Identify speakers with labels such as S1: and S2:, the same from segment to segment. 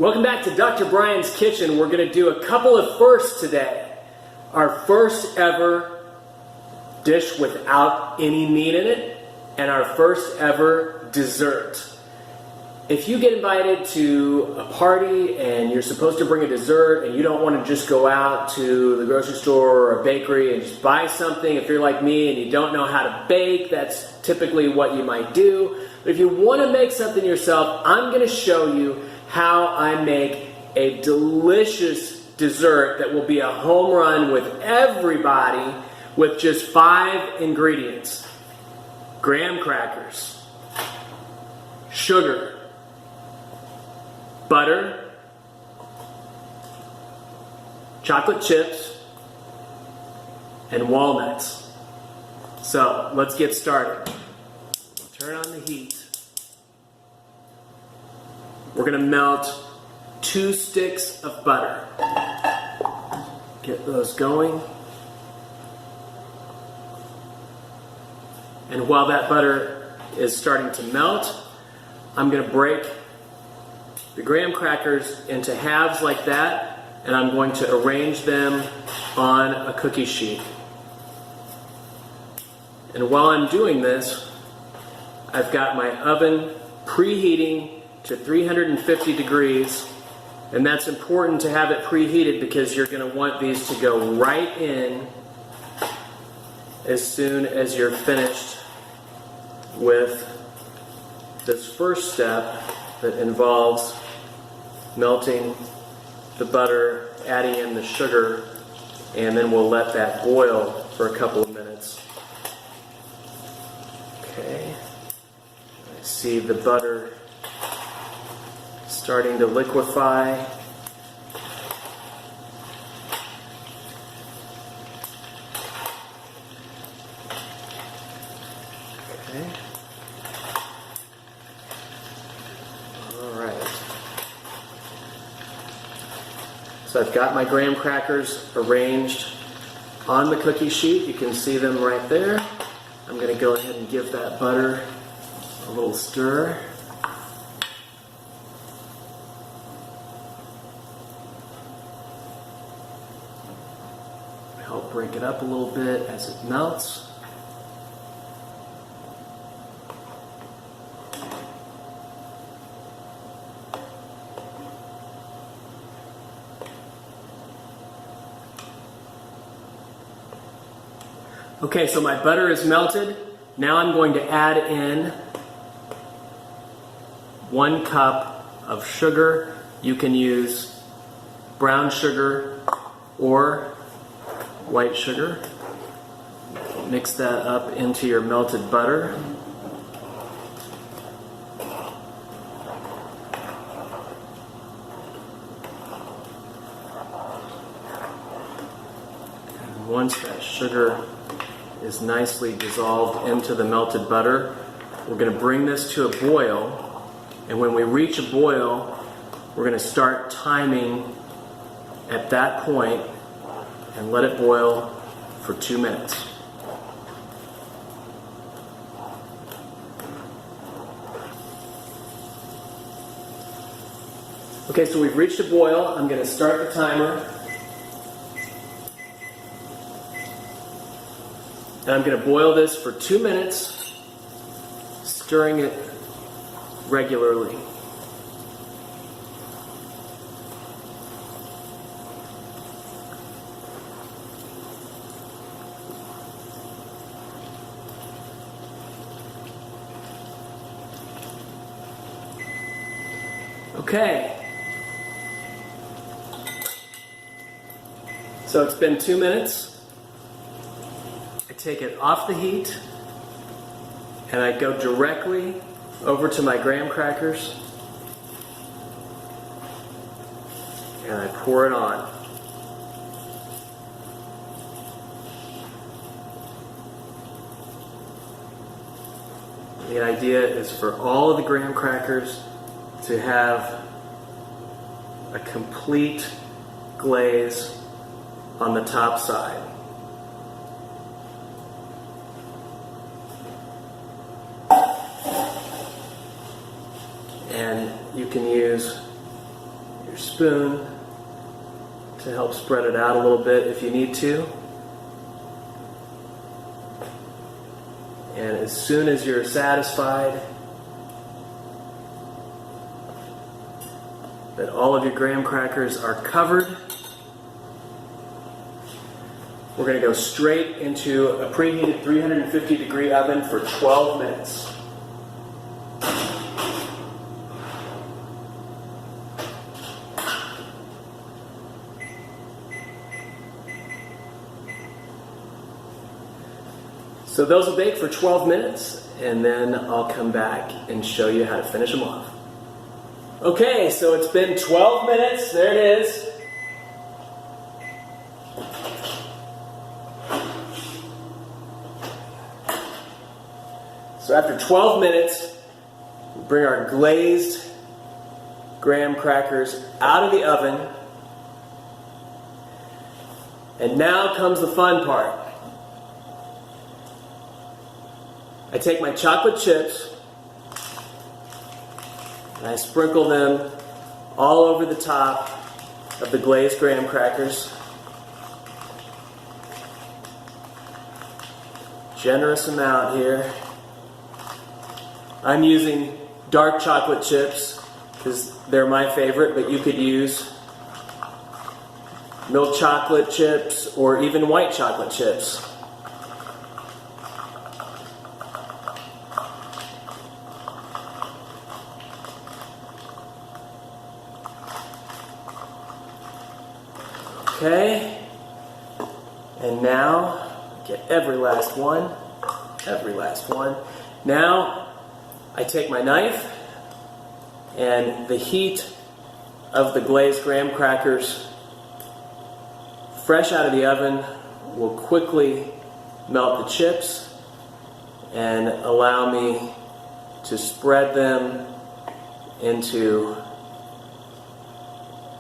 S1: Welcome back to Dr. Brian's Kitchen. We're going to do a couple of firsts today. Our first ever dish without any meat in it, and our first ever dessert. If you get invited to a party and you're supposed to bring a dessert and you don't want to just go out to the grocery store or a bakery and just buy something, if you're like me and you don't know how to bake, that's typically what you might do. But if you want to make something yourself, I'm going to show you how I make a delicious dessert that will be a home run with everybody with just 5 ingredients. Graham crackers, sugar, butter, chocolate chips, and walnuts. So let's get started. Turn on the heat. We're going to melt 2 sticks of butter. Get those going. And while that butter is starting to melt, I'm going to break the graham crackers into halves like that, and I'm going to arrange them on a cookie sheet. And while I'm doing this, I've got my oven preheating to 350 degrees, and that's important to have it preheated because you're going to want these to go right in as soon as you're finished with this first step that involves melting the butter, adding in the sugar, and then we'll let that boil for a couple of minutes. Okay, I see the butter starting to liquefy. Okay. All right. So I've got my graham crackers arranged on the cookie sheet. You can see them right there. I'm going to go ahead and give that butter a little stir. Help break it up a little bit as it melts. Okay, so my butter is melted. Now I'm going to add in 1 cup of sugar. You can use brown sugar or white sugar. Mix that up into your melted butter. And once that sugar is nicely dissolved into the melted butter, we're going to bring this to a boil, and when we reach a boil, we're going to start timing at that point and let it boil for 2 minutes. Okay, so we've reached a boil. I'm going to start the timer. And I'm going to boil this for 2 minutes, stirring it regularly. Okay. So it's been 2 minutes. I take it off the heat and I go directly over to my graham crackers and I pour it on. The idea is for all of the graham crackers to have a complete glaze on the top side. And you can use your spoon to help spread it out a little bit if you need to. And as soon as you're satisfied that all of your graham crackers are covered, we're going to go straight into a preheated 350 degree oven for 12 minutes. So those will bake for 12 minutes, and then I'll come back and show you how to finish them off. Okay, so it's been 12 minutes. There it is. So after 12 minutes, we bring our glazed graham crackers out of the oven. And now comes the fun part. I take my chocolate chips and I sprinkle them all over the top of the glazed graham crackers. Generous amount here. I'm using dark chocolate chips because they're my favorite, but you could use milk chocolate chips or even white chocolate chips. Okay, and now get every last one. Now I take my knife and the heat of the glazed graham crackers fresh out of the oven will quickly melt the chips and allow me to spread them into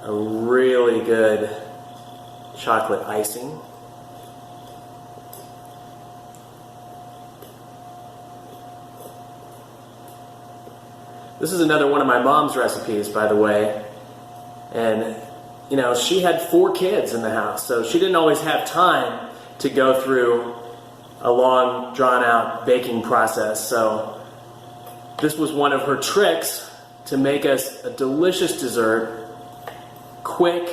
S1: a really good chocolate icing. This is another one of my mom's recipes, by the way. And, you know, she had 4 kids in the house, so she didn't always have time to go through a long, drawn-out baking process. So this was one of her tricks to make us a delicious dessert. Quick,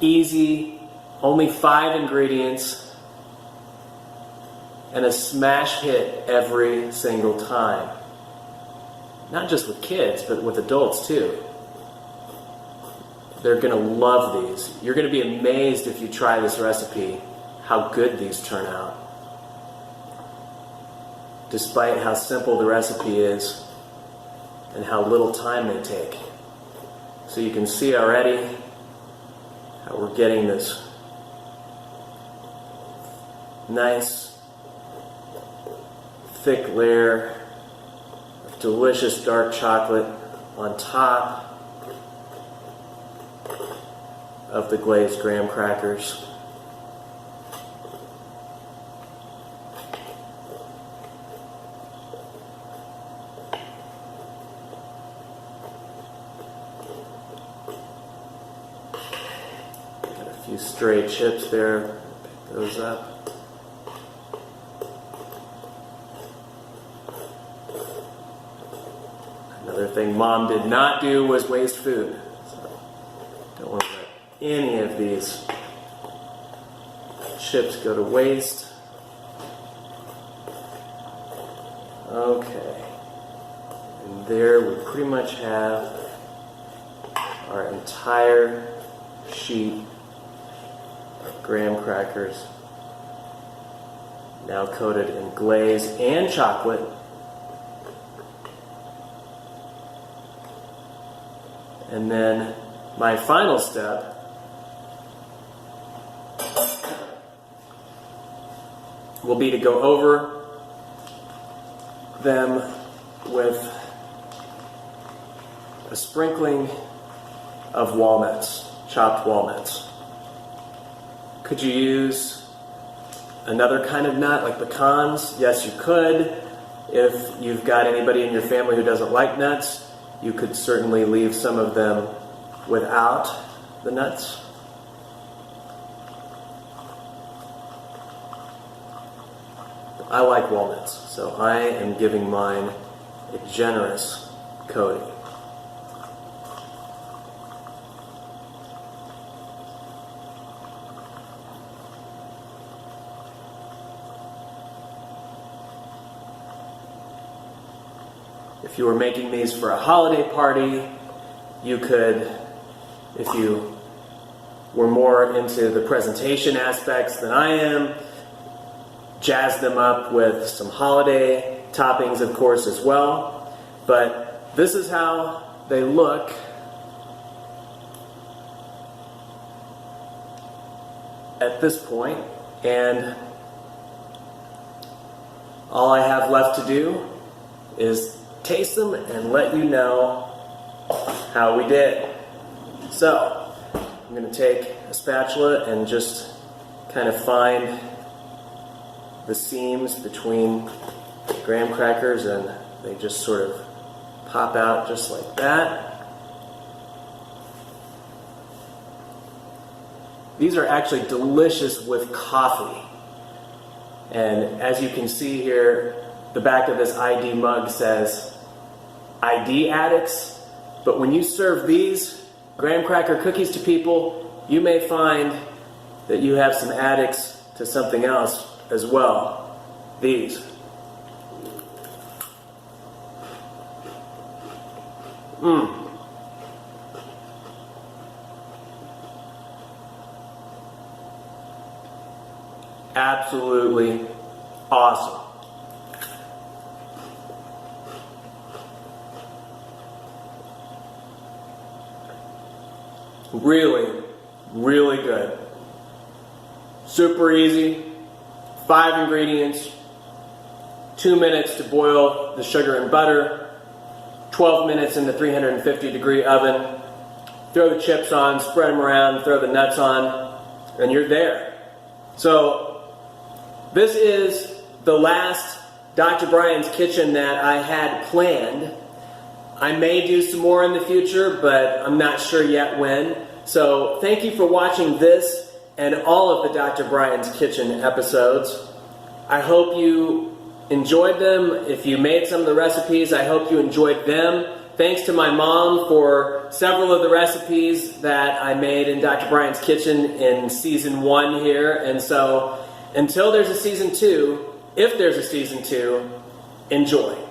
S1: easy, only 5 ingredients, and a smash hit every single time. Not just with kids, but with adults too. They're going to love these. You're going to be amazed if you try this recipe, how good these turn out. Despite how simple the recipe is and how little time they take. So you can see already how we're getting this nice, thick layer of delicious dark chocolate on top of the glazed graham crackers. Got a few stray chips there. Pick those up. Another thing Mom did not do was waste food. So don't want to let any of these chips go to waste. Okay. And there we pretty much have our entire sheet of graham crackers now coated in glaze and chocolate. And then my final step will be to go over them with a sprinkling of walnuts, chopped walnuts. Could you use another kind of nut like pecans? Yes, you could. If you've got anybody in your family who doesn't like nuts, you could certainly leave some of them without the nuts. I like walnuts, so I am giving mine a generous coating. If you were making these for a holiday party, you could, if you were more into the presentation aspects than I am, jazz them up with some holiday toppings, of course, as well. But this is how they look at this point, and all I have left to do is taste them and let you know how we did. So, I'm going to take a spatula and just kind of find the seams between graham crackers, and they just sort of pop out just like that. These are actually delicious with coffee. And as you can see here, the back of this ID mug says ID addicts, but when you serve these graham cracker cookies to people, you may find that you have some addicts to something else as well. These. Absolutely awesome. Really, really good. Super easy. 5 ingredients. 2 minutes to boil the sugar and butter. 12 minutes in the 350-degree oven. Throw the chips on, spread them around, throw the nuts on, and you're there. So, this is the last Dr. Brian's Kitchen that I had planned. I may do some more in the future, but I'm not sure yet when. So thank you for watching this and all of the Dr. Brian's Kitchen episodes. I hope you enjoyed them. If you made some of the recipes, I hope you enjoyed them. Thanks to my mom for several of the recipes that I made in Dr. Brian's Kitchen in season 1 here. And so until there's a season 2, if there's a season 2, enjoy.